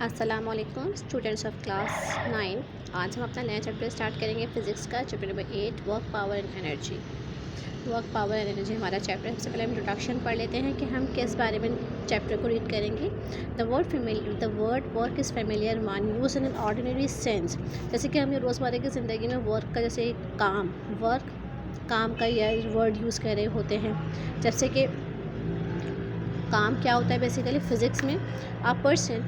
अस्सलाम वालेकुम students of class 9। आज हम अपना नया चैप्टर स्टार्ट करेंगे फिज़िक्स का, chapter number 8 work power and energy. Work power and energy हमारा चैप्टर है। सबसे पहले हम इंट्रोडक्शन पढ़ लेते हैं कि हम किस बारे में चैप्टर को रीड करेंगे। The word work is familiar one use in an ordinary sense. जैसे कि हम ये रोज़मर्रा की ज़िंदगी में वर्क का, जैसे काम का यह वर्ड यूज़ कर रहे होते हैं। जैसे कि काम क्या होता है बेसिकली फ़िज़िक्स में, a person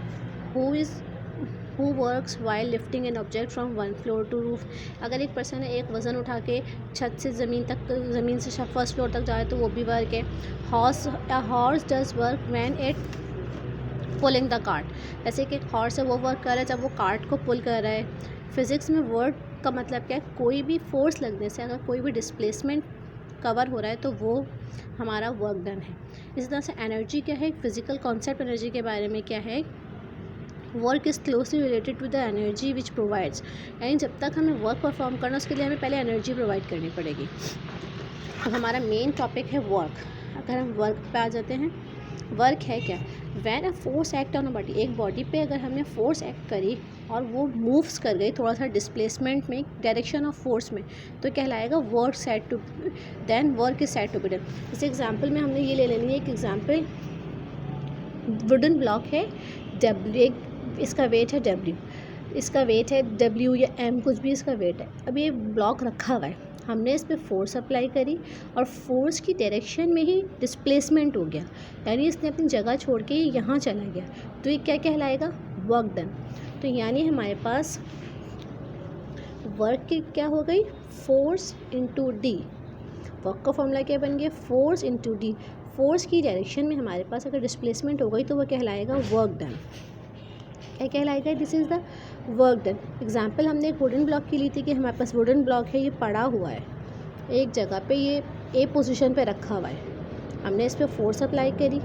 who works while lifting an object from one floor to roof। अगर एक पर्सन है एक वज़न उठा के छत से ज़मीन से फर्स्ट फ्लोर तक जाए तो वो भी वर्क है। Horse does work when it pulling the cart. जैसे कि हॉर्स है वो वर्क कर रहा है जब वो कार्ट को पुल कर रहा है। फिज़िक्स में वर्ड का मतलब क्या है, कोई भी फोर्स लगने से अगर कोई भी डिस्प्लेसमेंट कवर हो रहा है तो वो हमारा वर्क डन है। इसी तरह से एनर्जी क्या है, फिज़िकल कॉन्सेप्ट एनर्जी के बारे में क्या है, work is closely related to the energy which provides. यानी जब तक हमें वर्क परफॉर्म करना उसके लिए हमें पहले एनर्जी प्रोवाइड करनी पड़ेगी। अब हमारा मेन टॉपिक है वर्क। अगर हम वर्क पे आ जाते हैं, वर्क है क्या, when a force act on a body. एक बॉडी पे अगर हमने फोर्स एक्ट करी और वो मूव्स कर गई थोड़ा सा डिस्प्लेसमेंट में, डायरेक्शन ऑफ फोर्स में, तो कहलाएगा work said to, then work is said to be done. इस एग्जाम्पल में हमने ये ले लेनी है, एक एग्जाम्पल वुडन ब्लॉक है डब्ल्यू, इसका वेट है डब्ल्यू, इसका वेट है डब्ल्यू या एम, कुछ भी इसका वेट है। अब ये ब्लॉक रखा हुआ है, हमने इस पर फोर्स अप्लाई करी और फोर्स की डायरेक्शन में ही डिस्प्लेसमेंट हो गया, यानी इसने अपनी जगह छोड़ के यहाँ चला गया, तो ये क्या कहलाएगा, वर्क डन। तो यानी हमारे पास वर्क की क्या हो गई, फोर्स इंटू डी। वर्क का फॉर्मूला क्या बन गया, फोर्स इंटू डी। फोर्स की डायरेक्शन में हमारे पास अगर डिस्प्लेसमेंट हो गई तो वह कहलाएगा वर्क डन। क्या कहलाएगा, this is the work done. Example हमने एक वुडन ब्लॉक की ली थी कि हमारे पास वुडन ब्लॉक है, ये पड़ा हुआ है एक जगह पे, ये ए पोजीशन पे रखा हुआ है, हमने इस पर फोर्स अप्लाई करी।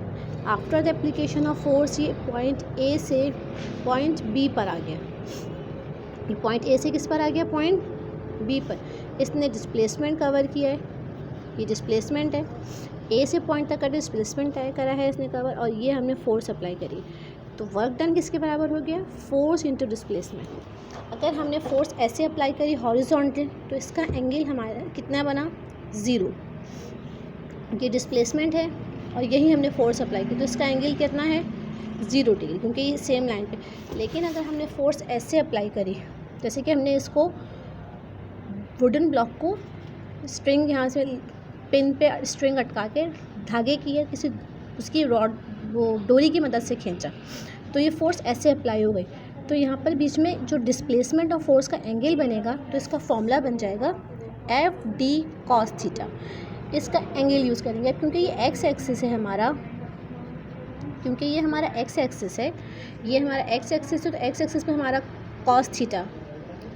After the application of force ये पॉइंट ए से पॉइंट बी पर आ गया, ये पॉइंट ए से किस पर आ गया, पॉइंट बी पर। इसने डिस्प्लेसमेंट कवर किया है, ये डिस्प्लेसमेंट है, ए से पॉइंट तक का डिस्प्लेसमेंट तय करा है इसने कवर, और ये हमने फोर्स अप्लाई करी। तो वर्क डन किसके बराबर हो गया, फोर्स इंटू डिस्प्लेसमेंट। अगर हमने फोर्स ऐसे अप्लाई करी हॉरिजॉन्टल तो इसका एंगल हमारा कितना बना, 0। ये डिस्प्लेसमेंट है और यही हमने फोर्स अप्लाई की तो इसका एंगल कितना है, 0 डिग्री, क्योंकि ये सेम लाइन पे। लेकिन अगर हमने फोर्स ऐसे अप्लाई करी, जैसे कि हमने इसको वुडन ब्लॉक को स्ट्रिंग यहाँ से पिन पे स्ट्रिंग अटका के धागे की या किसी उसकी रॉड वो डोरी की मदद से खींचा, तो ये फोर्स ऐसे अप्लाई हो गई, तो यहाँ पर बीच में जो डिस्प्लेसमेंट ऑफ फोर्स का एंगल बनेगा तो इसका फॉर्मूला बन जाएगा एफ डी कॉस थीटा। इसका एंगल यूज़ करेंगे क्योंकि ये एक्स एक्सिस है हमारा, क्योंकि ये हमारा एक्स एक्सिस है, ये हमारा एक्स एक्सिस है, तो एक्स एक्सिस पे हमारा कॉस थीटा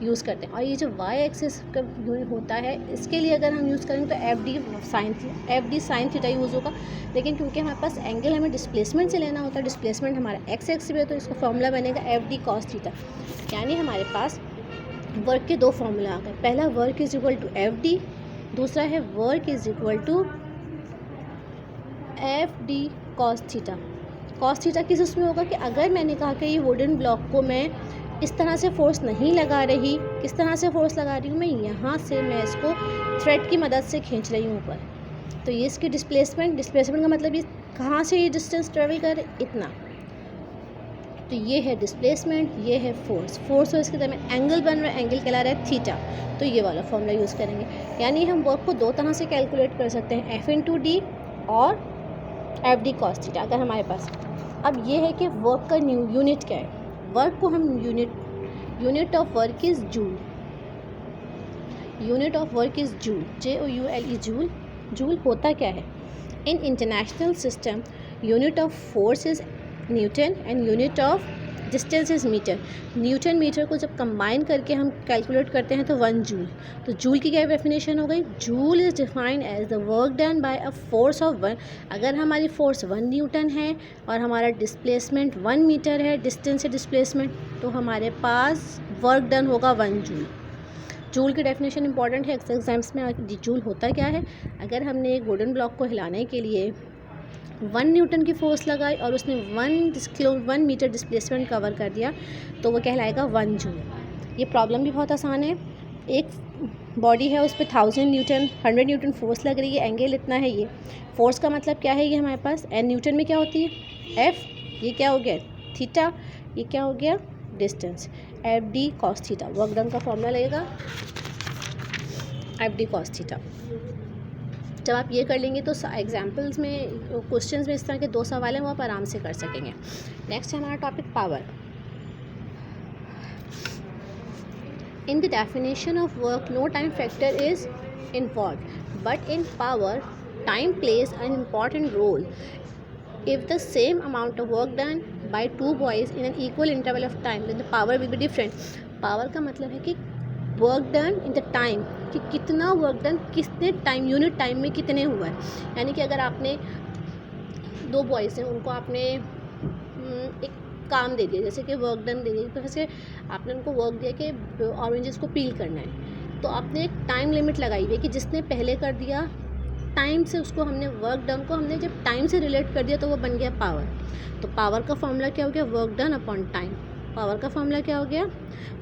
यूज़ करते हैं। और ये जो वाई एक्सिस का होता है इसके लिए अगर हम यूज़ करेंगे तो F D sine theta use होगा। लेकिन क्योंकि हमारे पास एंगल हमें डिस्प्लेसमेंट से लेना होता है, डिस्प्लेसमेंट हमारा एक्स एक्सिस पे है, तो इसका फॉर्मूला बनेगा एफ डी कॉस थीटा। यानी हमारे पास वर्क के दो फॉर्मूला आ गए, पहला work is equal to F D, दूसरा है work is equal to F D cos theta. Cos theta किस उसमें होगा कि अगर मैंने कहा कि ये वुडन ब्लॉक को मैं इस तरह से फोर्स नहीं लगा रही, किस तरह से फोर्स लगा रही हूँ मैं, यहाँ से मैं इसको थ्रेड की मदद से खींच रही हूँ ऊपर, तो ये इसकी डिस्प्लेसमेंट का मतलब ये कहाँ से ये डिस्टेंस ट्रेवल कर, इतना, तो ये है डिस्प्लेसमेंट, ये है फोर्स और इसके दरमियान एंगल बन रहा है, एंगल कहला रहा है थीटा, तो ये वाला फॉर्मूला यूज़ करेंगे। यानी हम वर्क को दो तरह से कैलकुलेट कर सकते हैं, एफ इंटू डी और एफ डी कॉस थीटा अगर हमारे पास। अब ये है कि वर्क का यूनिट क्या है, वर्क को हम unit of work is joule, unit of work is joule, JOULE, joule. Joule होता क्या है, in international system unit of force is newton and unit of distance is metre. Newton metre को जब combine करके हम calculate करते हैं तो 1 जूल। तो जूल की क्या डेफिनेशन हो गई, joule is defined as the work done by a force of 1। अगर हमारी फोर्स 1 न्यूटन है और हमारा डिस्प्लेसमेंट 1 मीटर है, डिस्टेंस से डिस्प्लेसमेंट, तो हमारे पास वर्क डन होगा 1 जूल। जूल की डेफिनेशन इंपॉर्टेंट है, एग्जाम्स में जूल होता क्या है, अगर हमने एक वुडन ब्लॉक को हिलाने के लिए 1 न्यूटन की फोर्स लगाई और उसने 1 मीटर डिस्प्लेसमेंट कवर कर दिया तो वो कहलाएगा 1 जूल। ये प्रॉब्लम भी बहुत आसान है। एक बॉडी है, उस पर 1000 न्यूटन 100 न्यूटन फोर्स लग रही है, एंगल इतना है। ये फोर्स का मतलब क्या है, ये हमारे पास एन न्यूटन में क्या होती है एफ, ये क्या हो गया थीटा, ये क्या हो गया distance, F D cos theta. Work done का फॉर्मूला लगेगा एफ डी कॉस थीटा। जब आप ये कर लेंगे तो एग्जाम्पल्स में, क्वेश्चंस में इस तरह के 2 सवाल हैं वो आप आराम से कर सकेंगे। नेक्स्ट है हमारा topic power. In the definition of work, no time factor is involved, but in power, time plays an important role. If the same amount of work done by 2 boys in an equal interval of time, then the power will be different. Power का मतलब है कि work done in the time, कि कितना work done कितने time, unit time में कितने हुआ है। यानी कि अगर आपने 2 बॉयज़ हैं, उनको आपने एक काम दे दिया, जैसे कि वर्क डन दे दिया, तो वैसे आपने उनको वर्क दिया कि ऑरेंजेस को पील करना है, तो आपने एक टाइम लिमिट लगाई हुई है कि जिसने पहले कर दिया टाइम से, उसको हमने वर्क डन को हमने जब टाइम से रिलेट कर दिया तो वो बन गया पावर। तो पावर का फॉर्मूला क्या हो गया, work done upon time. Power का फॉर्मूला क्या हो गया,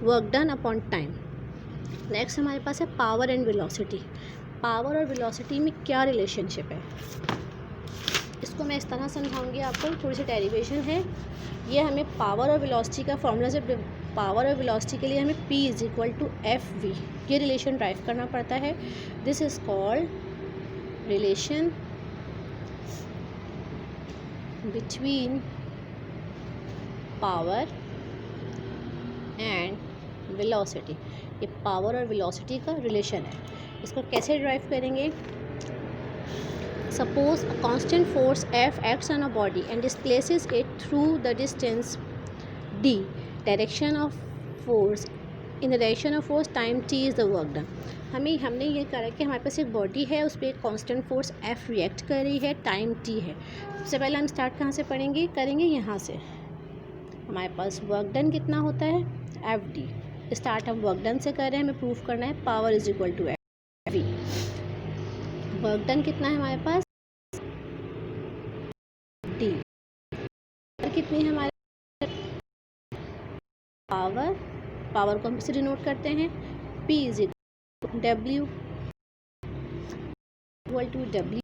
work done upon time. Next हमारे पास है पावर एंड वेलोसिटी। पावर और वेलोसिटी में क्या रिलेशनशिप है, इसको मैं इस तरह समझाऊंगी आपको, थोड़ी सी डेरिवेशन है। ये हमें पावर और वेलोसिटी का फॉर्मूला, जब पावर और वेलोसिटी के लिए हमें P is equal to F V, ये रिलेशन ड्राइव करना पड़ता है। This is called relation between power and velocity. ये पावर और वेलोसिटी का रिलेशन है। इसको कैसे ड्राइव करेंगे, Suppose a constant force F acts on a body and displaces it through the distance d. Direction of force, in the direction of force time t is the work done. हमने ये करा कि हमारे पास एक body है, उस पर एक कांस्टेंट फोर्स F रिएक्ट कर रही है, टाइम t है। सबसे पहले हम स्टार्ट कहाँ से करेंगे यहाँ से। हमारे पास वर्क डन कितना होता है एफ डी। स्टार्ट हम वर्क डन से कर रहे हैं, हमें प्रूफ करना है power is equal to F V. Work done कितना है हमारे पास डी, कितनी है हमारे पावर को हम इसे डिनोट करते हैं P is equal W equal to W.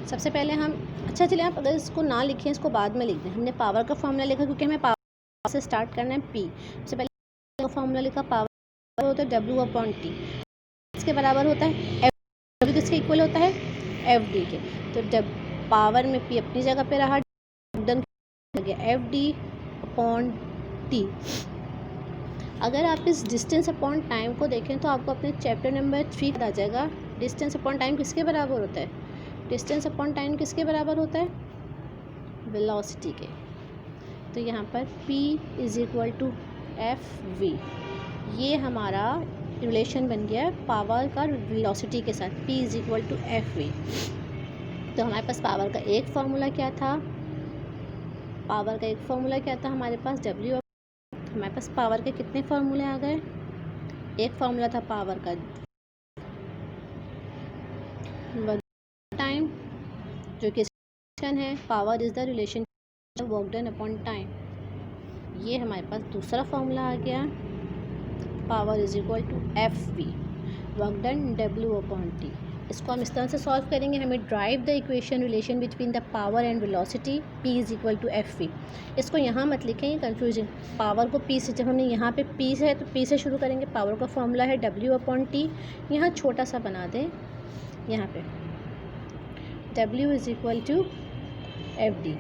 सबसे पहले हम, अच्छा चलिए आप अगर इसको ना लिखें, इसको बाद में लिख दें। हमने पावर का फॉर्मूला लिखा क्योंकि हमें पावर से स्टार्ट करना है P। सबसे पहले फॉर्मूला लिखा, पावर होता है डब्ल्यू अपॉन टी, इसके बराबर होता है एफ, डब्ल्यू किसके इक्वल होता है एफ डी के। तो पावर में P अपनी जगह पे रहा, डन गया एफ डी अपॉन टी। अगर आप इस डिस्टेंस अपॉन टाइम को देखें तो आपको अपने चैप्टर नंबर 3 आ जाएगा। डिस्टेंस अपॉन टाइम किसके बराबर होता है, डिस्टेंस अपॉन टाइम किसके बराबर होता है, वेलोसिटी के। तो यहाँ पर P is equal to F V, ये हमारा रिलेशन बन गया पावर का वेलोसिटी के साथ, P is equal to F V. तो हमारे पास पावर का एक फार्मूला क्या था, हमारे पास W। हमारे पास पावर के कितने फार्मूले आ गए, एक फार्मूला था पावर का टाइम, जो कि है power is the relation work done upon time. ये हमारे पास दूसरा फार्मूला आ गया, power is equal to F V, work done W upon T. इसको हम इस तरह से सॉल्व करेंगे, हमें derive the equation relation between the power and velocity P is equal to F V. इसको यहाँ मत लिखें, ये कन्फ्यूजिंग। पावर को P से, जब हमने यहाँ पे P से है तो P से शुरू करेंगे। पावर का फॉर्मूला है W अपॉन टी, यहाँ छोटा सा बना दें, यहाँ पे W is equal to F D,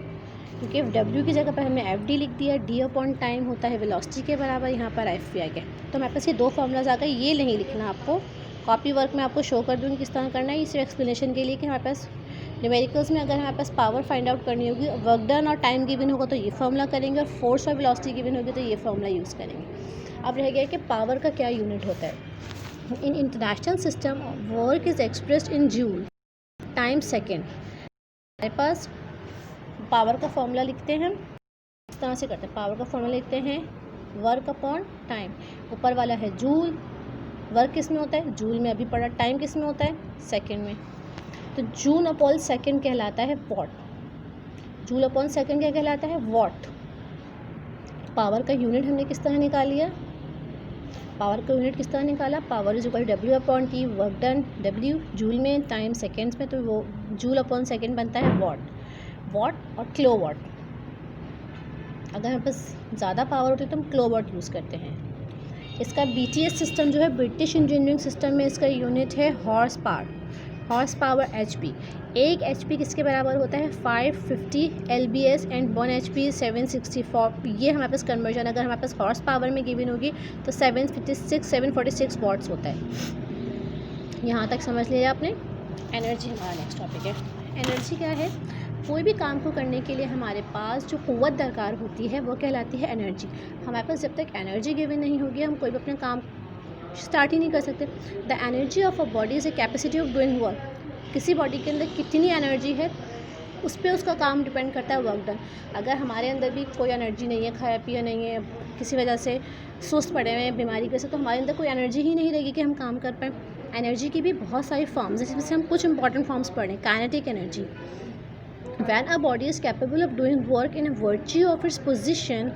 क्योंकि W की जगह पर हमने एफ डी लिख दिया। D अपॉन टाइम होता है वेलोसिटी के बराबर, यहाँ पर एफ वी आ गया। तो हमारे पास ये 2 फार्मूलाज आ गए। ये नहीं लिखना, आपको कॉपी वर्क में आपको शो कर दूँगी किस तरह करना है। इस एक्सप्लेनेशन के लिए कि हमारे पास न्यूमेरिकल्स में अगर हमारे पास पावर फाइंड आउट करनी होगी, वर्क डन और टाइम गिवन होगा तो ये फार्मूला करेंगे, और फोर्स और वेलोसिटी गिवन होगी तो ये फार्मूला यूज़ करेंगे। अब रह गया कि पावर का क्या यूनिट होता है। In international system work is expressed in joule time second. हमारे पास पावर का फॉर्मूला लिखते हैं, इस तरह से करते हैं। पावर का फॉर्मूला लिखते हैं वर्क अपॉन टाइम, ऊपर वाला है जूल, वर्क किस में होता है जूल में, अभी पढ़ा। टाइम किस में होता है सेकेंड में। तो जूल अपॉन सेकेंड कहलाता है वॉट। जूल अपॉन सेकेंड क्या कहलाता है? वॉट। पावर का यूनिट हमने किस तरह निकाल लिया? पावर का यूनिट किस तरह निकाला? Power is equal W upon T, work done W joule में, टाइम सेकेंड्स में, तो वो जूल अपॉन सेकेंड बनता है वॉट। वॉट और किलो वॉट, अगर हमारे पास ज़्यादा पावर होती है तो हम किलो वॉट यूज़ करते हैं। इसका BTS सिस्टम जो है, ब्रिटिश इंजीनियरिंग सिस्टम में इसका यूनिट है horse power. Horse power HP। 1 HP किसके बराबर होता है? 550 LBS एंड 1 HP 764। ये हमारे पास कन्वर्जन अगर हमारे पास हॉर्स पावर में गिवन होगी तो 746 वॉट्स होता है। यहाँ तक समझ लिया आपने। एनर्जी हमारा नेक्स्ट टॉपिक है। एनर्जी क्या है? कोई भी काम को करने के लिए हमारे पास जो क़ुव्वत दरकार होती है वो कहलाती है एनर्जी। हमारे पास जब तक एनर्जी गिवन नहीं होगी हम कोई भी अपना काम स्टार्ट ही नहीं कर सकते। The energy of a body is a capacity of doing work. किसी बॉडी के अंदर कितनी एनर्जी है उस पर उसका काम डिपेंड करता है, वर्क डन। अगर हमारे अंदर भी कोई एनर्जी नहीं है, खाया पिया नहीं है, किसी वजह से सुस्त पड़े हुए हैं बीमारी की वजह से, तो हमारे अंदर कोई एनर्जी ही नहीं रहेगी कि हम काम कर पाएँ। एनर्जी की भी बहुत सारी फॉर्म्स हैं, जिसमें से हम कुछ इंपॉर्टेंट फॉर्म्स पढ़ें। Kinetic energy, when a body is capable of doing work in a virtue of its position,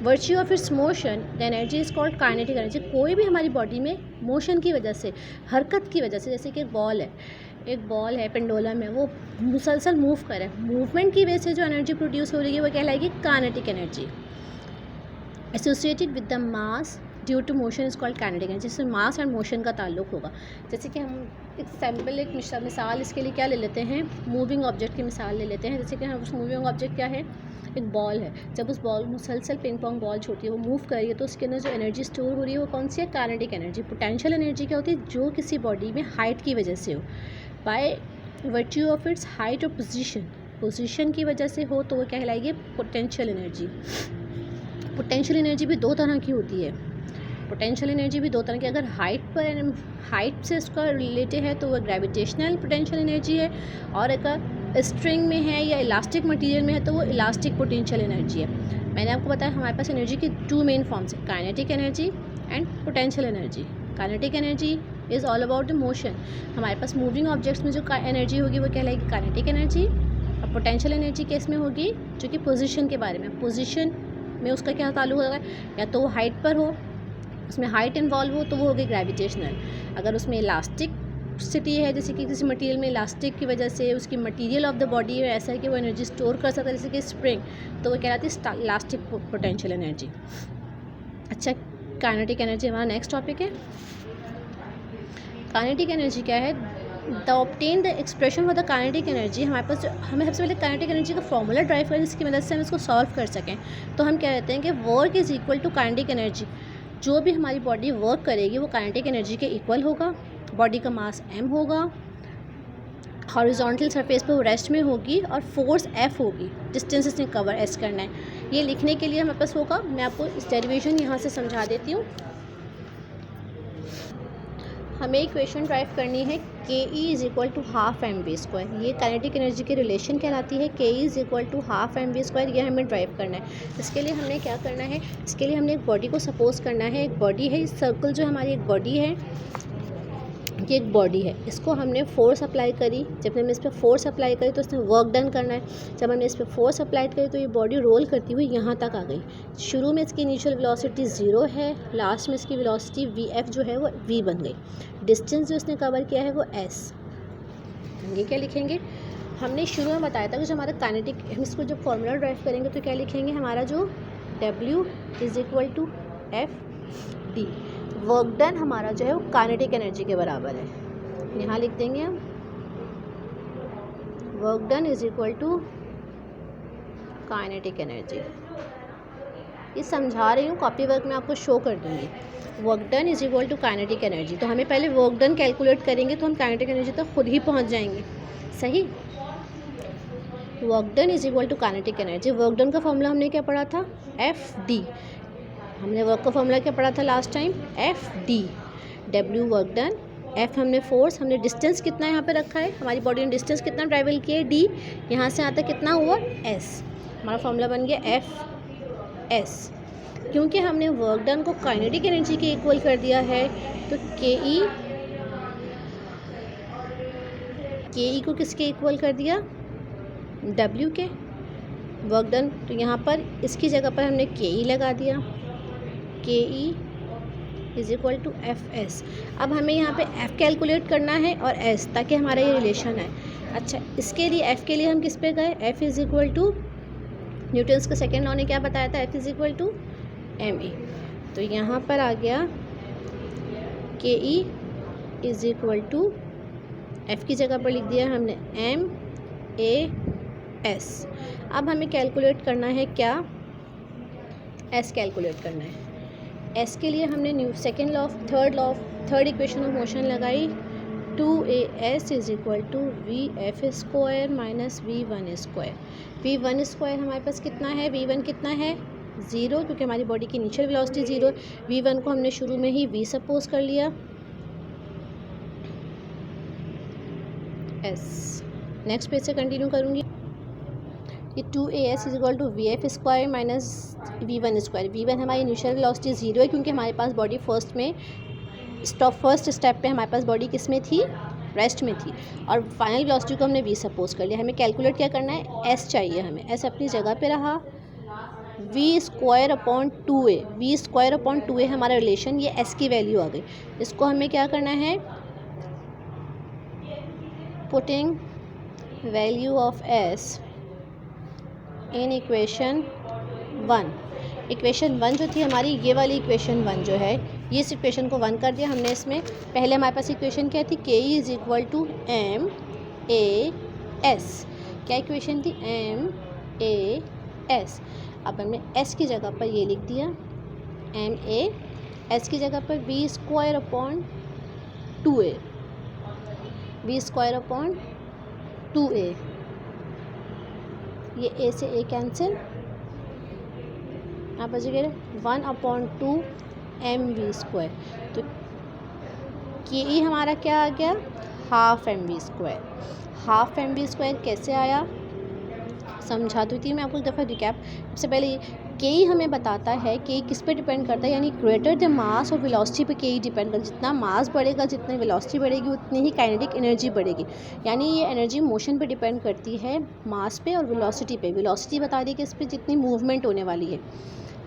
virtue of its motion, the energy is called kinetic energy। कोई भी हमारी बॉडी में मोशन की वजह से, हरकत की वजह से, जैसे कि एक बॉल है पेंडुलम में, वो मुसलसल मूव करे, मूवमेंट की वजह से जो एनर्जी प्रोड्यूस हो रही है वो कहलाएगी kinetic energy. Associated with the mass due to motion is called kinetic energy. जिससे मास एंड मोशन का ताल्लुक होगा। जैसे कि हम एक मिसाल इसके लिए क्या ले लेते हैं, मूविंग ऑब्जेक्ट की मिसाल ले लेते हैं। जैसे कि हम उस मूविंग ऑब्जेक्ट क्या है, एक बॉल है। जब उस बॉल मुसलसल पिंग पोंग बॉल छोटी है, वो मूव कर रही है, तो उसके अंदर जो एनर्जी स्टोर हो रही है वो कौन सी है? Kinetic energy. पोटेंशियल एनर्जी क्या होती है? जो किसी बॉडी में हाइट की वजह से हो, bye virtue of it's height और पोजीशन की वजह से हो, तो वो कहलाएगी पोटेंशियल एनर्जी। पोटेंशियल एनर्जी भी दो तरह की होती है। पोटेंशियल एनर्जी भी दो तरह की, अगर हाइट से उसका रिलेटेड है तो वह ग्रेविटेशनल पोटेंशियल एनर्जी है, और अगर स्ट्रिंग में है या इलास्टिक मटेरियल में है तो वो इलास्टिक पोटेंशियल एनर्जी है। मैंने आपको बताया हमारे पास एनर्जी की 2 मेन फॉर्म्स है, kinetic energy and potential energy. Kinetic energy is all about the motion. हमारे पास मूविंग ऑब्जेक्ट्स में जो एनर्जी होगी वो कहलाएगी काइनेटिक एनर्जी, और पोटेंशियल एनर्जी केस में होगी जो कि पोजीशन के बारे में। पोजीशन में उसका क्या ताल्लुक होगा, या तो वो हाइट पर हो, उसमें हाइट इन्वॉल्व हो तो वो होगी ग्रेविटेशनल। अगर उसमें इलास्टिक सिटी है, जैसे कि किसी मटेरियल में इलास्टिक की वजह से उसकी मटेरियल ऑफ द बॉडी है ऐसा है कि वो एनर्जी स्टोर कर सकता है, जैसे कि स्प्रिंग, तो वो कहलाती है इलास्टिक पोटेंशियल एनर्जी। अच्छा, काइनेटिक एनर्जी हमारा नेक्स्ट टॉपिक है। काइनेटिक एनर्जी क्या है? The obtain the expression for the kinetic energy. हमारे पास हमें सबसे पहले काइनेटिक एनर्जी का फॉर्मूला ड्राइव करें जिसकी मदद से हम इसको सॉल्व कर सकें। तो हम क्या कहते हैं कि work is equal to kinetic energy. जो भी हमारी बॉडी वर्क करेगी वो काइनेटिक एनर्जी के इक्वल होगा। बॉडी का मास m होगा, हॉरिजॉन्टल सरफेस पे वो रेस्ट में होगी, और फोर्स F होगी, डिस्टेंस इसने कवर S करना है। ये लिखने के लिए हमारे पास होगा, मैं आपको इस डेरिवेशन यहाँ से समझा देती हूँ। हमें इक्वेशन ड्राइव करनी है K E is equal to half M we square. ये काइनेटिक एनर्जी की रिलेशन कहलाती है, K E is equal to half M we square. ये हमें ड्राइव करना है। इसके लिए हमने क्या करना है, इसके लिए हमने एक बॉडी को सपोज करना है। एक बॉडी है, इस सर्कल जो हमारी एक बॉडी है, ये एक बॉडी है, इसको हमने फोर्स अप्लाई करी। जब हमने इस पर फोर्स अप्लाई करी तो इसने वर्क डन करना है। जब हमने इस पर फोर्स अप्लाई करी तो ये बॉडी रोल करती हुई यहाँ तक आ गई। शुरू में इसकी इनिशियल वेलोसिटी 0 है, लास्ट में इसकी वेलोसिटी VF जो है वो V बन गई। डिस्टेंस जो इसने कवर किया है वो S। ये क्या लिखेंगे, हमने शुरू में बताया था कि जो हमारा काइनेटिक, हम इसको जब फॉर्मूला ड्राइव करेंगे तो क्या लिखेंगे, हमारा जो W is equal to FD, work done हमारा जो है वो काइनेटिक एनर्जी के बराबर है। यहाँ लिख देंगे हम work done is equal to kinetic energy. ये समझा रही हूँ, कॉपी वर्क में आपको शो कर दूँगी। Work done is equal to kinetic energy. तो हमें पहले वर्क डन कैलकुलेट करेंगे तो हम काइनेटिक एनर्जी तक खुद ही पहुँच जाएंगे। सही, work done is equal to kinetic energy. Work done का फॉर्मूला हमने क्या पढ़ा था, FD। हमने वर्क का फॉर्मूला क्या पढ़ा था last time, FD। W work done, F हमने फोर्स, हमने डिस्टेंस कितना यहाँ पे रखा है, हमारी बॉडी ने डिस्टेंस कितना ट्रैवल किया है, D। यहाँ से आता कितना हुआ, S। हमारा फॉर्मूला बन गया FS। क्योंकि हमने वर्क डन को काइनेटिक एनर्जी के इक्वल कर दिया है तो KE के ई को किसके इक्वल कर दिया, डब्ल्यू के, वर्क डन। तो यहाँ पर इसकी जगह पर हमने के ई लगा दिया, K E is equal to F S. अब हमें यहाँ पे एफ़ कैलकुलेट करना है और एस, ताकि हमारा ये रिलेशन है। अच्छा, इसके लिए एफ़ के लिए हम किस पे गए, F is equal to Newton's का सेकेंड लॉ ने क्या बताया था, F is equal to M A. तो यहाँ पर आ गया K E is equal to F की जगह पर लिख दिया हमने एम ए एस। अब हमें कैलकुलेट करना है क्या, एस कैलकुलेट करना है। एस के लिए हमने थर्ड इक्वेशन ऑफ मोशन लगाई, 2as is equal to V F square minus V one square. V one square हमारे पास कितना है, वी वन कितना है 0, क्योंकि हमारी बॉडी की इनिशियल वेलोसिटी 0। वी वन को हमने शुरू में ही वी सपोज कर लिया, एस। नेक्स्ट पेज से कंटिन्यू करूँगी। ये 2as is equal to V F square minus V one square. V one हमारी इनिशियल वेलोसिटी 0 है, क्योंकि हमारे पास बॉडी फर्स्ट स्टेप पे हमारे पास बॉडी किस में थी, रेस्ट में थी, और फाइनल वेलोसिटी को हमने वी सपोज कर लिया। हमें कैलकुलेट क्या करना है, एस चाहिए हमें। एस अपनी जगह पे रहा, V square upon 2a, V square upon 2a हमारा रिलेशन, ये एस की वैल्यू आ गई। इसको हमें क्या करना है, putting value of S in equation 1। Equation 1 जो थी हमारी, ये वाली इक्वेशन 1 जो है, ये इस इक्वेशन को 1 कर दिया हमने। इसमें पहले हमारे पास इक्वेशन क्या थी, K E is equal to M a s. क्या इक्वेशन थी, एम ए एस। अब हमने एस की जगह पर ये लिख दिया, एम ए एस की जगह पर V square upon 2a, V square upon 2a। ये a से a कैंसिल, यहाँ पर जगह 1/2 एम वी स्क्वायर। तो के ई हमारा क्या आ गया, half M we square. Half M we square कैसे आया, समझा दी थी मैं आपको एक दफ़ा रिकैप। सबसे पहले के ई हमें बताता है कि किस पे डिपेंड करता है, यानी ग्रेटर द मास और वेलोसिटी पे के ई डिपेंड करता है। जितना मास बढ़ेगा, जितनी वेलोसिटी बढ़ेगी, उतनी ही काइनेटिक एनर्जी बढ़ेगी। यानी ये एनर्जी मोशन पे डिपेंड करती है, मास पे और वेलोसिटी पे। वेलोसिटी बता दी कि इस पर जितनी मूवमेंट होने वाली है।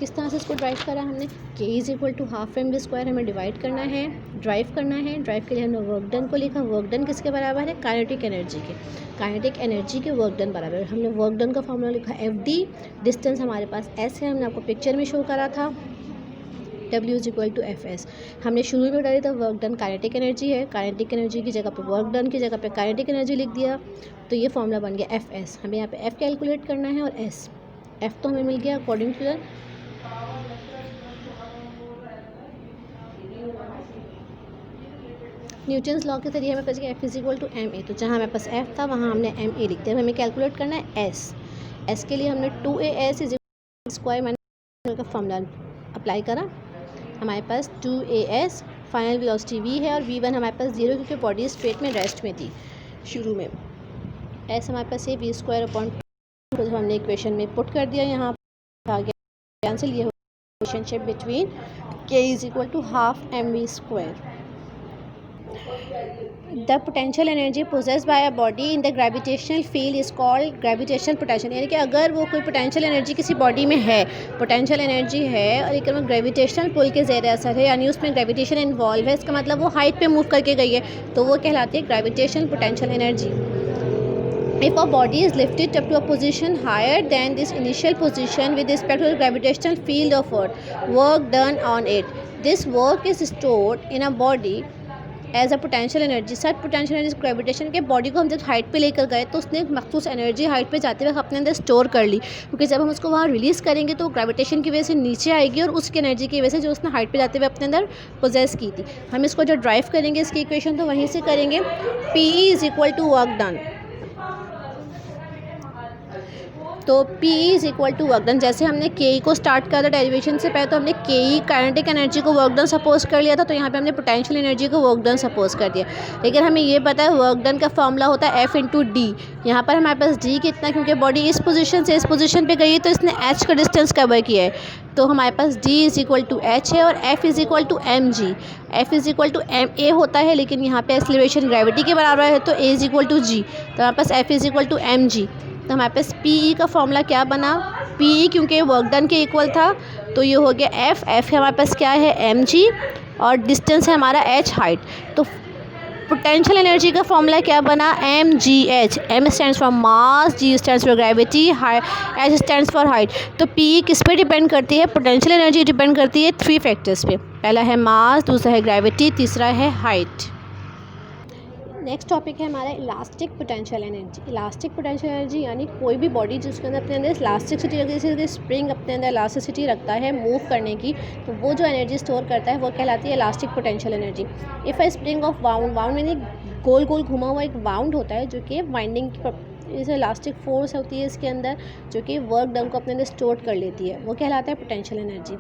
किस तरह से इसको ड्राइव करा हमने, K is equal to half M we square हमें डिवाइड करना है, ड्राइव करना है। ड्राइव के लिए हमने वर्क डन को लिखा, वर्क डन किसके बराबर है, काइनेटिक एनर्जी के, काइनेटिक एनर्जी के वर्क डन बराबर। हमने वर्क डन का फॉर्मूला लिखा एफ डी, डिस्टेंस हमारे पास एस है, हमने आपको पिक्चर में शो करा था, W is equal to F S. हमने शुरू में डाली था वर्क डन काइनेटिक एनर्जी है, काइनेटिक एनर्जी की जगह पर वर्क डन की जगह पर काइनेटिक एनर्जी लिख दिया, तो ये फॉर्मूला बन गया एफ एस। हमें यहाँ पे एफ़ कैलकुलेट करना है और एस, एफ़ तो हमें मिल गया according to the Newton's law के जरिए हमें पता चला F is equal to M A. तो जहाँ हमारे पास एफ था वहाँ हमने एम ए लिखते हैं। हमें कैलकुलेट करना है एस। एस के लिए हमने 2as इज स्क्वायर माइनस का फॉर्मूला अप्लाई करा। हमारे पास 2as फाइनल वेलोसिटी v है और v1 हमारे पास 0, क्योंकि बॉडी स्ट्रेट में रेस्ट में थी शुरू में। एस हमारे पास ये वी स्क्वायर अपॉन 2 जो हमने इक्वेशन में पुट कर दिया, यहाँ आ गया कैंसिल। ये relationship between k is equal to half M we square. The potential energy possessed by a body in the gravitational field is called gravitational potential। यानी कि अगर वो कोई पोटेंशियल एनर्जी किसी बॉडी में है, पोटेंशियल एनर्जी है और लेकिन वो ग्रेविटेशनल पुल के ज़ेर असर है, यानी उसमें ग्रेविटेशन इन्वॉल्व है, इसका मतलब वो हाइट पे मूव करके गई है, तो वो कहलाती है gravitational potential energy. If a body is lifted up to a position higher than this initial position with respect to the gravitational field of Earth, work done on it, this work is stored in a body as a potential energy. Such potential energy gravitation के body को हम जब height पे लेकर गए तो उसने एक मखसूस एनर्जी हाइट पे जाते हुए अपने अंदर स्टोर कर ली, क्योंकि जब हम उसको वहाँ रिलीज़ करेंगे तो ग्रेविटेशन की वजह से नीचे आएगी और उसकी एनर्जी की वजह से जो उसने हाइट पे जाते हुए अपने अंदर पोजेस की थी। हम इसको जो ड्राइव करेंगे इसकी इक्वेशन तो वहीं से करेंगे, P E is equal to work done. तो P E is equal to work done. जैसे हमने के ई को स्टार्ट करा था डेरिवेशन से पहले, तो हमने के ई काइनेटिक एनर्जी को वर्क डन सपोज कर लिया था, तो यहाँ पे हमने पोटेंशियल एनर्जी को वर्क डन सपोज कर दिया। लेकिन हमें ये पता है वर्क डन का फॉर्मूला होता है एफ इंटू डी। यहाँ पर हमारे पास डी कितना, क्योंकि बॉडी इस पोजीशन से इस पोजीशन पे गई है तो इसने एच का डिस्टेंस कवर किया है, तो हमारे पास d is equal to h है और F is equal to m g. F is equal to M a होता है, लेकिन यहाँ पे एक्सेलरेशन ग्रेविटी के बराबर है तो a is equal to g, तो हमारे पास F is equal to m g. तो हमारे पास पी ई का फॉर्मूला क्या बना, पी ई क्योंकि वर्क डन के इक्वल था तो ये हो गया एफ, एफ हमारे पास क्या है एम जी, और डिस्टेंस है हमारा एच हाइट। तो पोटेंशियल एनर्जी का फॉर्मूला क्या बना, M G H, M stands for mass, G stands for gravity, H stands for height. तो पी किस पे डिपेंड करती है, पोटेंशियल एनर्जी डिपेंड करती है 3 फैक्टर्स पे, पहला है मास, दूसरा है ग्रेविटी, तीसरा है हाइट। नेक्स्ट टॉपिक है हमारा elastic potential energy. Elastic potential energy यानी कोई भी बॉडी जिसके अंदर अपने अंदर इलास्टिसिटी रखती है, जैसे स्प्रिंग अपने अंदर इलास्टिसिटी रखता है मूव करने की, तो वो जो एनर्जी स्टोर करता है वो कहलाती है elastic potential energy. If a spring of wound, wound यानी गोल गोल घुमा हुआ एक वाउंड होता है जो कि वाइंडिंग की इलास्टिक फोर्स होती है इसके अंदर, जो कि वर्क डन को अपने अंदर स्टोर कर लेती है, वो कहलाता है पोटेंशियल एनर्जी।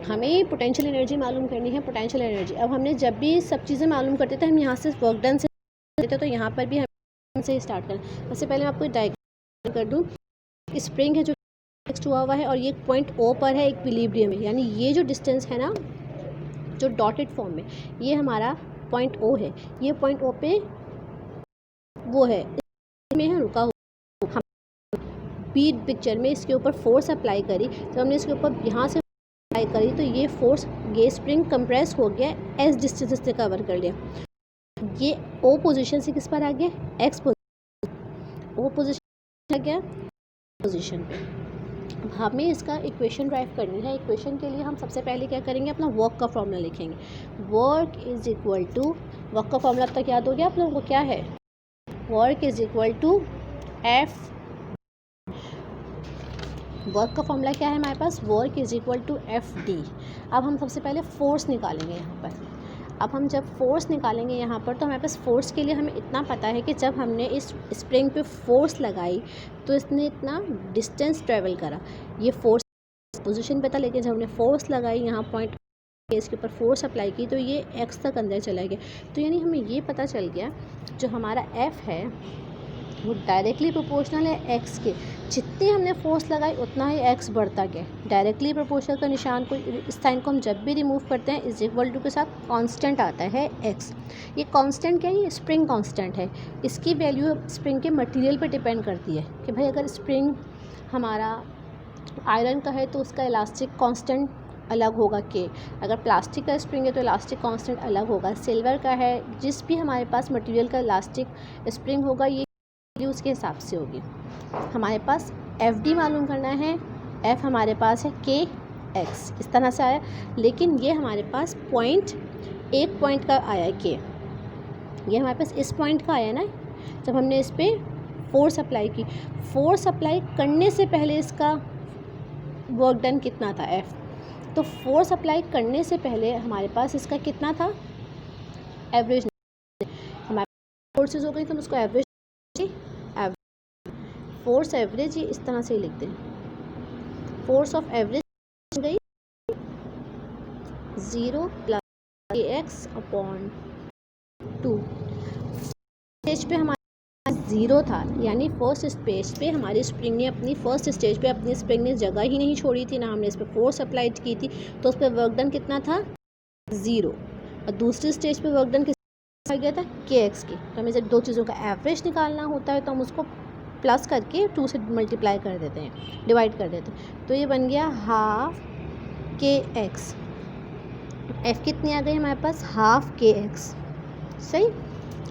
हमें पोटेंशियल एनर्जी मालूम करनी है, पोटेंशियल एनर्जी। अब हमने जब भी सब चीज़ें मालूम करते थे हम यहाँ से वर्क डन से देते, तो यहाँ पर भी हम से स्टार्ट करें। सबसे पहले मैं आपको डायग्राम कर दूँ, स्प्रिंग है जो फिक्स्ड हुआ है और ये पॉइंट ओ पर है इक्विलिब्रियम में, यानी ये जो डिस्टेंस है ना जो डॉटेड फॉर्म में, ये हमारा पॉइंट ओ है, ये पॉइंट ओ पे वो है में है रुका हुआ। हम बीट पिक्चर में इसके ऊपर फोर्स अप्लाई करी, तो हमने इसके ऊपर यहाँ से अप्लाई करी तो ये फोर्स, ये स्प्रिंग कंप्रेस हो गया, एस डिस्टेंस से कवर कर लिया। ये ओ पोजीशन से किस पर आ गया, एक्स पोजीशन, ओ पोजीशन आ गया पोजीशन पे। अब हमें इसका इक्वेशन ड्राइव करनी है। इक्वेशन के लिए हम सबसे पहले क्या करेंगे, अपना वर्क का फॉर्मूला लिखेंगे। Work is equal to, work का फॉर्मूला अब तक याद हो गया आप लोगों को, क्या है, work is equal to F, work का फॉर्मूला क्या है हमारे पास, work is equal to F d. अब हम सबसे पहले फोर्स निकालेंगे यहाँ पर। अब हम जब फोर्स निकालेंगे यहाँ पर, तो हमारे पास फोर्स के लिए हमें इतना पता है कि जब हमने इस स्प्रिंग पे फोर्स लगाई तो इसने इतना डिस्टेंस ट्रेवल करा, ये फोर्स पोजीशन पे था, लेकिन जब हमने फोर्स लगाई यहाँ पॉइंट इसके ऊपर फोर्स अप्लाई की तो ये एक्स तक अंदर चला गया। तो यानी हमें ये पता चल गया जो हमारा एफ है वो डायरेक्टली प्रोपोर्शनल है एक्स के, जितनी हमने फोर्स लगाई उतना ही एक्स बढ़ता गया। डायरेक्टली प्रोपोर्शनल का निशान को, इस साइन को हम जब भी रिमूव करते हैं इज इक्वल टू के साथ कांस्टेंट आता है एक्स। ये कांस्टेंट क्या है, ये स्प्रिंग कांस्टेंट है। इसकी वैल्यू स्प्रिंग के मटेरियल पे डिपेंड करती है कि भाई अगर स्प्रिंग हमारा आयरन का है तो उसका इलास्टिक कांस्टेंट अलग होगा के, अगर प्लास्टिक का स्प्रिंग है तो इलास्टिक कांस्टेंट अलग होगा, सिल्वर का है, जिस भी हमारे पास मटेरियल का इलास्टिक स्प्रिंग होगा ये उसके हिसाब से होगी। हमारे पास एफ डी मालूम करना है, एफ हमारे पास है के एक्स, इस तरह से आया, लेकिन ये हमारे पास पॉइंट, एक पॉइंट का आया है के, ये हमारे पास इस पॉइंट का आया ना, जब हमने इस पर फोर्स अप्लाई की, फोर्स अप्लाई करने से पहले इसका वर्क डन कितना था एफ, तो फोर्स अप्लाई करने से पहले हमारे पास इसका कितना था एवरेज, हमारे फोर्सेज हो गई तो हम उसको एवरेज, फोर्स एवरेज ही इस तरह से ही लिखते हैं, फोर्स ऑफ एवरेज गई 0 + एक्स अपॉन 2। स्टेज पे हमारा 0 था, यानी फर्स्ट स्टेज पे हमारी स्प्रिंग ने अपनी फर्स्ट स्टेज पे अपनी स्प्रिंग ने जगह ही नहीं छोड़ी थी, ना हमने इस पर फोर्स अप्लाई की थी, तो उस पर वर्क डन कितना था 0। और दूसरी स्टेज पे वर्क डन कितना आ गया था के एक्स की। तो हमें जब दो चीज़ों का एवरेज निकालना होता है तो हम उसको प्लस करके 2 से मल्टीप्लाई कर देते हैं, डिवाइड कर देते हैं, तो ये बन गया हाफ के एक्स। एफ़ कितनी आ गई हमारे पास, हाफ के एक्स, सही।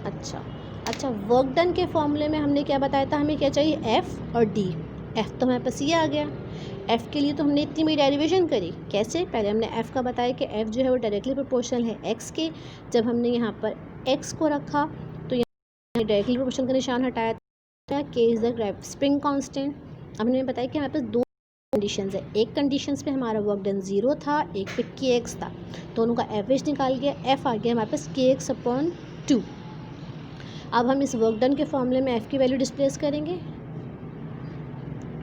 अच्छा वर्क डन के फॉर्मूले में हमने क्या बताया था, हमें क्या चाहिए एफ़ और डी। एफ़ तो हमारे पास ये आ गया, एफ़ के लिए तो हमने इतनी बड़ी डेरिवेशन करी, कैसे, पहले हमने एफ़ का बताया कि एफ़ जो है वो डायरेक्टली प्रोपोर्शनल है एक्स के, जब हमने यहाँ पर एक्स को रखा तो यहाँ डायरेक्टली प्रोपोर्शनल का निशान हटाया, के इज़ द स्प्रिंग कांस्टेंट। अब हमने बताया कि हमारे पास 2 कंडीशंस है, एक कंडीशंस पे हमारा वर्क डन 0 था, एक पे के एक्स था, दोनों का एवरेज निकाल गया, एफ़ आ गया हमारे पास के एक्स अपॉन 2। अब हम इस वर्क डन के फॉर्मूले में एफ़ की वैल्यू डिस्प्लेस करेंगे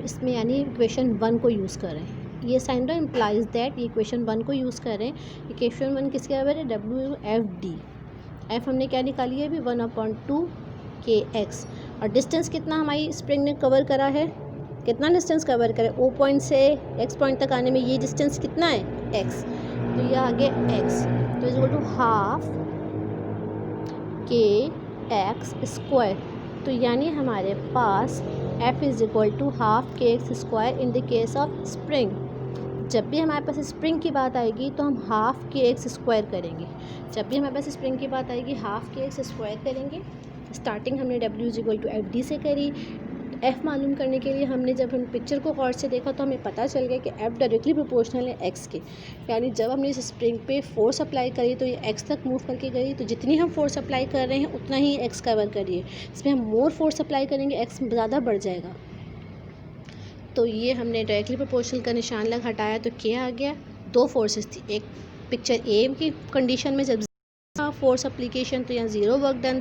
इसमें, यानी इक्वेशन 1 को यूज़ कर रहे हैं, ये साइन द इम्प्लाइज दैट ये इक्वेशन 1 को यूज़ कर रहे हैं। इक्वेशन 1 किसके बराबर है, डब्ल्यू एफ डी। एफ़ हमने क्या निकाली है अभी 1/2 के एक्स, और डिस्टेंस कितना हमारी स्प्रिंग ने कवर करा है, कितना डिस्टेंस कवर करे, ओ पॉइंट से एक्स पॉइंट तक आने में ये डिस्टेंस कितना है एक्स, तो ये आ गया एक्स। तो इज इक्वल टू हाफ के एक्स स्क्वायर। तो यानी हमारे पास F is equal to half के x square in the case of spring. जब भी हमारे पास स्प्रिंग की बात आएगी तो हम हाफ के एक्स स्क्वायर करेंगे। जब भी हमारे पास स्प्रिंग की बात आएगी हाफ के एक्स स्क्वायर करेंगे। स्टार्टिंग हमने W is equal to F D से करी। F मालूम करने के लिए हमने जब हम पिक्चर को गौर से देखा तो हमें पता चल गया कि F डायरेक्टली प्रोपोर्शनल है X के। यानी जब हमने इस स्प्रिंग पे फोर्स अप्लाई करी तो ये X तक मूव करके गई, तो जितनी हम फोर्स अप्लाई कर रहे हैं उतना ही X कवर करिए। इसमें हम मोर फोर्स अप्लाई करेंगे X ज़्यादा बढ़ जाएगा। तो ये हमने डायरेक्टली प्रोपोर्शनल का निशान लग हटाया तो क्या आ गया, दो फोर्सेस थी। एक पिक्चर ए की कंडीशन में जब फोर्स अप्लीकेशन तो यहाँ 0 वर्क डन।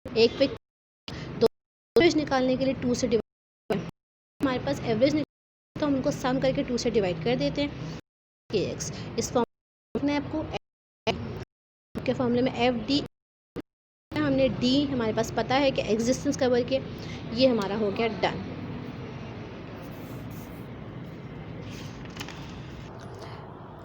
एक पे दो एवरेज निकालने के लिए 2 से डिवाइड, हमारे पास एवरेज निकाल तो हम उनको सम करके 2 से डिवाइड कर देते हैं के एक्स। इस फॉर्मूले में आपको के फॉर्मूले में एफ डी, हमने डी हमारे पास पता है कि एग्जिस्टेंस कवर के, ये हमारा हो गया done.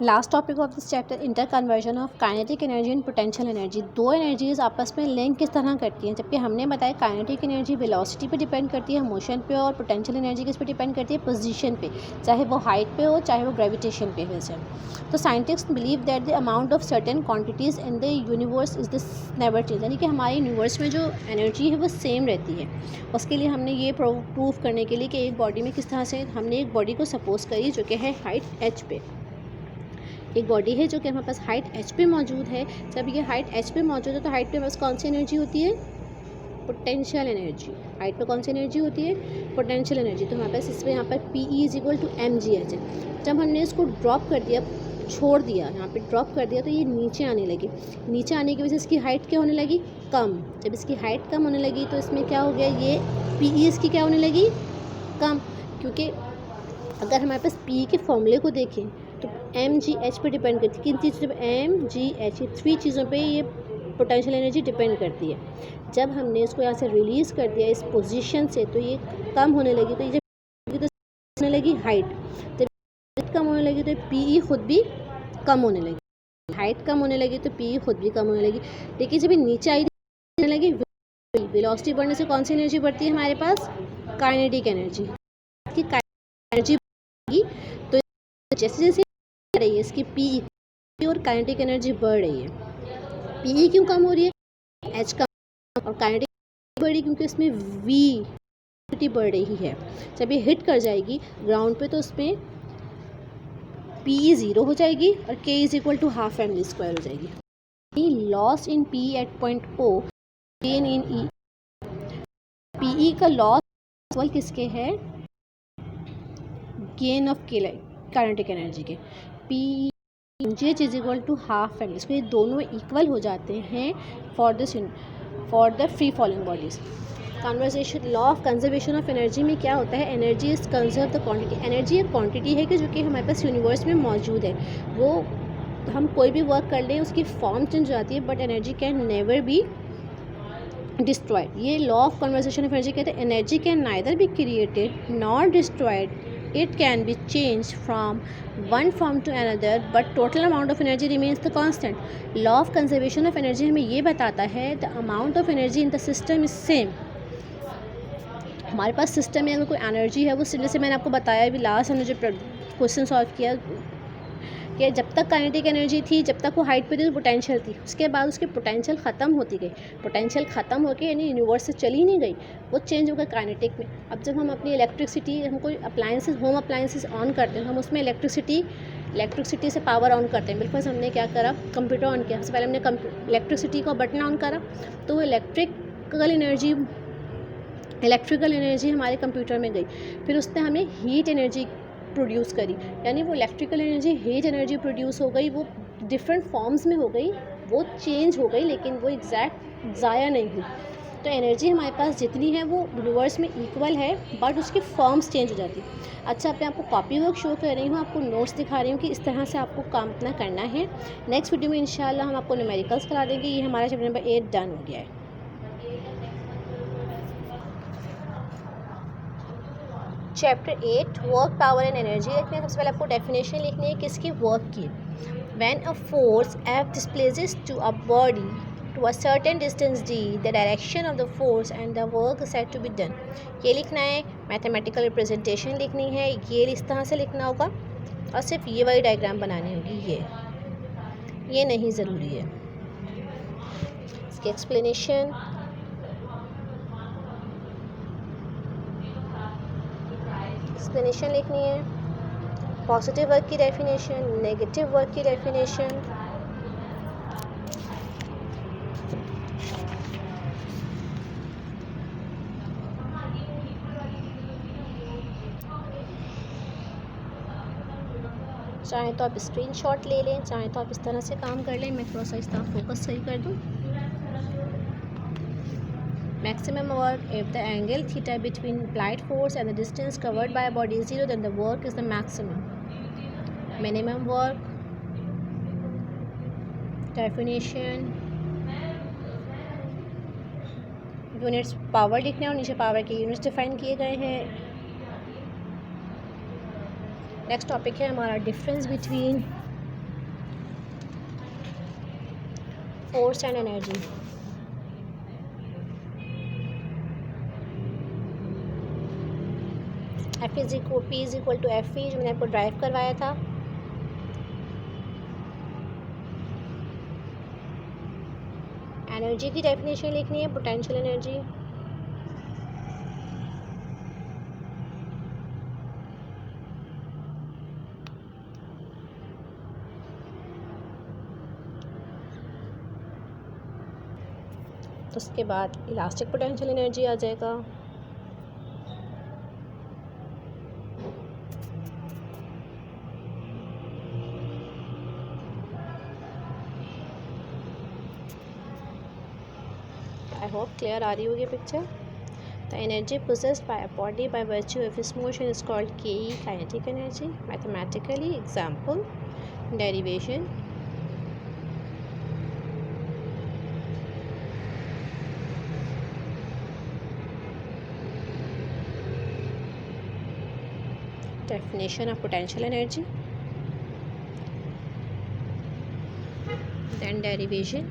Last topic of this chapter, inter conversion of kinetic energy and potential energy. दो एनर्जीज आपस में लिंक किस तरह करती हैं, जबकि हमने बताया काइनेटिक एनर्जी वेलोसिटी पे डिपेंड करती है, मोशन पे, और पोटेंशियल एनर्जी किस पे डिपेंड करती है, पोजीशन पे, चाहे वो हाइट पे हो चाहे वो ग्रेविटेशन पे हो जाए। तो scientist believe that the amount of certain quantities in the universe is this never change, यानी कि हमारे यूनिवर्स में जो एनर्जी है वो सेम रहती है। उसके लिए हमने ये प्रूव करने के लिए कि एक बॉडी में किस तरह से, हमने एक बॉडी को सपोज करी जो कि है हाइट h पे, एक बॉडी है जो कि हमारे पास हाइट h पे मौजूद है। जब ये हाइट h पे मौजूद है तो हाइट पे हमारे पास कौन सी एनर्जी होती है, पोटेंशियल एनर्जी। हाइट पे कौन सी एनर्जी होती है, पोटेंशियल एनर्जी। तो हमारे पास इसमें यहाँ पर PE is equal to mgh है। जब हमने इसको ड्रॉप कर दिया, छोड़ दिया, यहाँ पे ड्रॉप कर दिया तो ये नीचे आने लगी। नीचे आने की वजह से इसकी हाइट क्या होने लगी, कम। जब इसकी हाइट कम होने लगी तो इसमें क्या हो गया, ये PE इसकी क्या होने लगी, कम। क्योंकि अगर हमारे पास PE के फॉर्मूले को देखें तो mgh पे डिपेंड करती है, किन चीज़ों पे, mgh, 3 चीज़ों पे ये पोटेंशियल एनर्जी डिपेंड करती है। जब हमने इसको यहाँ से रिलीज़ कर दिया इस पोजीशन से तो ये कम होने लगी, तो ये जब होने लगी हाइट, जब हाइट कम होने लगी तो PE खुद भी कम होने लगी। हाइट कम होने लगी तो PE खुद भी कम होने लगी। लेकिन जब ये नीचे आई लगी, वेलोसिटी बढ़ने से कौन सी एनर्जी बढ़ती है हमारे पास, काइनेटिक एनर्जी। की एनर्जी बढ़ेगी तो जैसे जैसे रही है इसकी PE और काइनेटिक एनर्जी बढ़ रही है। PE क्यों कम हो रही है, H कम, और काइनेटिक बढ़ रही क्योंकि इसमें V बढ़ रही है। जब ये हिट कर जाएगी ग्राउंड पे तो उसमें PE 0 हो जाएगी और K is equal to half mv square हो जाएगी। Loss in PE at point O, gain in E। PE का लॉस किसके है, gain of K kinetic energy के। mgh is equal to half mv, इसको ये दोनों इक्वल हो जाते हैं for the free falling bodies. Conversation, law of conservation of energy में क्या होता है, energy is conserve the quantity. Energy एक क्वांटिटी है कि जो कि हमारे पास यूनिवर्स में मौजूद है, वो हम कोई भी वर्क कर लें उसकी फॉर्म चेंज हो जाती है, but energy can never be destroyed. ये law of conservation of energy कहते हैं, energy can neither be created nor destroyed, it can be changed from one form to another but total amount of energy remains the constant. law of conservation of energy हमें ये बताता है the amount of energy in the system is same। हमारे पास system में अगर कोई energy है वो, जैसे मैंने आपको बताया अभी लास्ट हमने जो क्वेश्चन सॉल्व किया कि जब तक काइनेटिक एनर्जी थी, जब तक वो हाइट पे थी तो पोटेंशियल थी, उसके बाद उसकी पोटेंशियल ख़त्म होती गई। पोटेंशियल ख़त्म होकर यानी यूनिवर्स से चली नहीं गई, वो चेंज हो गया काइनेटिक में। अब जब हम अपनी इलेक्ट्रिसिटी, हम कोई अप्लायंसेस, होम अप्लायंसेस ऑन करते हैं, हम उसमें इलेक्ट्रिसिटी से पावर ऑन करते हैं। बिल्कुल हमने क्या करा, कंप्यूटर ऑन किया, सबसे पहले हमने इलेक्ट्रिसिटी का बटन ऑन करा तो वो इलेक्ट्रिकल एनर्जी हमारे कंप्यूटर में गई, फिर उसने हमें हीट एनर्जी प्रोड्यूस करी, यानी वो electrical energy heat energy produce हो गई, वो डिफरेंट फॉर्म्स में हो गई, वो चेंज हो गई, लेकिन वो एग्जैक्ट ज़ाया नहीं हुई। तो एनर्जी हमारे पास जितनी है वो यूनिवर्स में इक्वल है, बट उसकी फॉर्म्स चेंज हो जाती है। अच्छा, मैं आपको कॉपी वर्क शो कर रही हूँ, आपको नोट्स दिखा रही हूँ कि इस तरह से आपको काम अपना करना है। नेक्स्ट वीडियो में इंशाल्लाह हम आपको न्यूमेरिकल्स करा देंगे। ये हमारा चैप्टर नंबर 8 डन हो गया है। Chapter 8 work, power and energy लिखने है। सबसे पहले आपको डेफिनेशन लिखनी है किसकी, वर्क की। When a force F displaces to a body to a certain distance d, the direction of the force and the work said to be done. ये लिखना है, मैथमेटिकल रिप्रेजेंटेशन लिखनी है, ये इस तरह से लिखना होगा और सिर्फ ये वाली डायग्राम बनानी होगी। ये नहीं ज़रूरी है। इसकी एक्सप्लेनेशन, लिखनी है, पॉजिटिव वर्क की डेफिनेशन, नेगेटिव वर्क की डेफिनेशन, चाहे तो आप स्क्रीनशॉट ले लें, चाहे तो आप इस तरह से काम कर लें। मैं थोड़ा सा इस तरह फोकस सही कर दूँ। Maximum work, if the angle theta between applied force and the distance covered by a body is 0, then the work is the maximum. Minimum work definition, units power लिखने और नीचे पावर के यूनिट्स डिफाइन किए गए हैं। Next topic है हमारा difference between force and energy. P is equal to Fe, जो मैंने आपको ड्राइव करवाया था। एनर्जी की डेफिनेशन लिखनी है, पोटेंशियल एनर्जी। तो उसके बाद इलास्टिक पोटेंशियल एनर्जी आ जाएगा। आई होप क्लियर आ रही होगी picture. The energy possessed by a body by virtue of its motion is called के kinetic energy. Mathematically example, derivation, definition of potential energy, then derivation,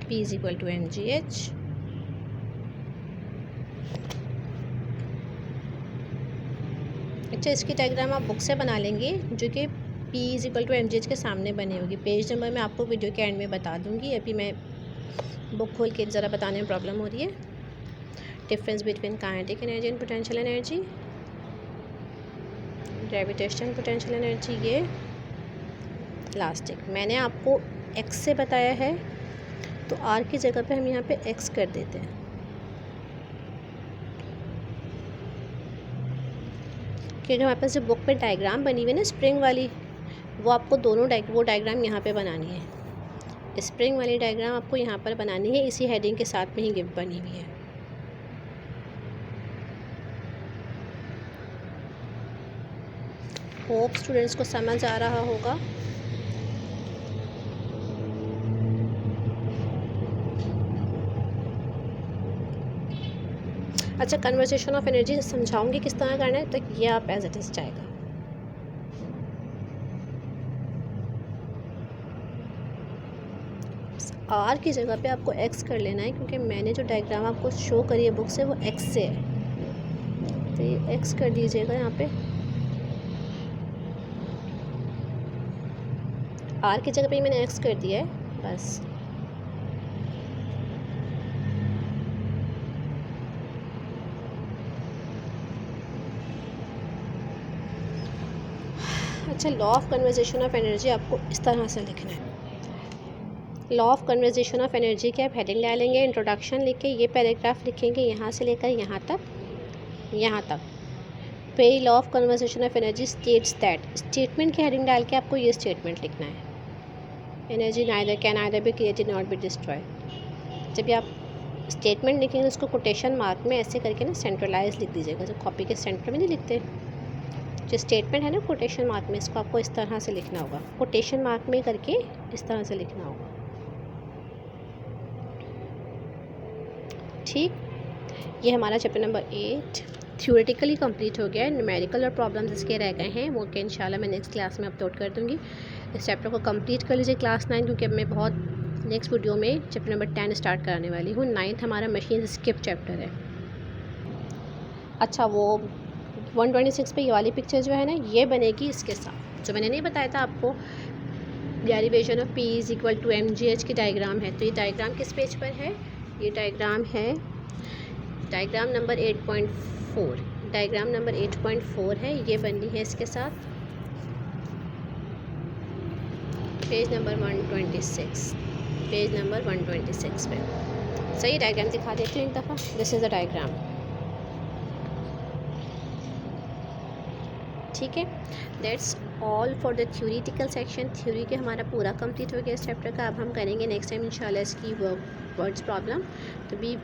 P is equal to mgh, अच्छा इसकी diagram आप book से बना लेंगे जो कि P is equal to mgh के सामने बनी होगी। पेज नंबर मैं आपको वीडियो के एंड में बता दूंगी, अभी मैं बुक खोल के ज़रा बताने में प्रॉब्लम हो रही है। Difference between kinetic energy and potential energy, gravitational potential energy, ये इलास्टिक। मैंने आपको x से बताया है तो r की जगह पे हम यहाँ पे x कर देते हैं, क्योंकि हमारे पास जो बुक पे डायग्राम बनी हुई है ना स्प्रिंग वाली, वो आपको दोनों वो डायग्राम यहाँ पे बनानी है। स्प्रिंग वाली डायग्राम आपको यहाँ पर बनानी है, इसी हेडिंग के साथ में ही गिफ्ट बनी हुई है। होप स्टूडेंट्स को समझ आ रहा होगा। अच्छा, कन्वर्सेशन ऑफ एनर्जी समझाऊंगी किस तरह करना है, तो ये आप एज इट इज जाएगा। आर की जगह पे आपको एक्स कर लेना है, क्योंकि मैंने जो डायग्राम आपको शो करी है बुक से वो एक्स से है, तो ये एक्स कर दीजिएगा यहाँ पे। आर की जगह पे मैंने एक्स कर दिया है बस। अच्छा, law of conversation of energy आपको इस तरह से लिखना है। Law of conversation of energy की आप हेडिंग डालेंगे, इंट्रोडक्शन लिख के ये पैराग्राफ लिखेंगे यहाँ से लेकर यहाँ तक। फिर law of conversation of energy states that, statement की हेडिंग डाल के आपको ये स्टेटमेंट लिखना है, energy can either be created not be destroyed. जब भी आप स्टेटमेंट लिखेंगे उसको कोटेशन मार्क में ऐसे करके ना सेंट्रलाइज लिख दीजिएगा, जो कॉपी के सेंटर में नहीं लिखते। जो स्टेटमेंट है ना कोटेशन मार्क में, इसको आपको इस तरह से लिखना होगा, कोटेशन मार्क में करके इस तरह से लिखना होगा। ठीक, ये हमारा चैप्टर नंबर 8 थ्योरेटिकली कंप्लीट हो गया है। न्यूमेरिकल और प्रॉब्लम्स इसके रह गए हैं, वो कि इंशाल्लाह मैं नेक्स्ट क्लास में अपलोड कर दूँगी। इस चैप्टर को कंप्लीट कर लीजिए क्लास 9, क्योंकि अब मैं बहुत नेक्स्ट वीडियो में चैप्टर नंबर 10 स्टार्ट कराने वाली हूँ। 9th हमारा मशीन स्किप चैप्टर है। अच्छा, वो 126 पे ये वाली पिक्चर जो है ना, ये बनेगी इसके साथ, जो मैंने नहीं बताया था आपको, derivation of P is equal to mgh की डायग्राम है। तो ये डायग्राम किस पेज पर है? ये डायग्राम है डायग्राम नंबर 8.4। डायग्राम नंबर 8.4 है, ये बननी है इसके साथ, पेज नंबर 126, पेज नंबर 126 पे। सही डायग्राम दिखा देती हूँ एक दफ़ा। दिस इज़ द डायग्राम, ठीक है। That's all for the theoretical section. Theory के हमारा पूरा कंप्लीट हो गया इस चैप्टर का। अब हम करेंगे नेक्स्ट टाइम इंशाल्लाह इसकी वर्ड्स प्रॉब्लम। तो be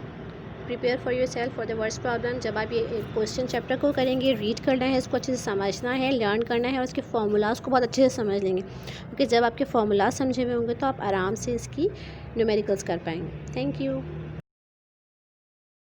prepare for your self for the words problem. जब आप ये क्वेश्चन चैप्टर को करेंगे, रीड करना है, इसको अच्छे से समझना है, लर्न करना है, और इसके फार्मूलाज को बहुत अच्छे से समझ लेंगे, क्योंकि जब आपके फार्मूलाज समझे हुए होंगे तो आप आराम से इसकी न्यूमेरिकल्स कर पाएंगे। Thank you.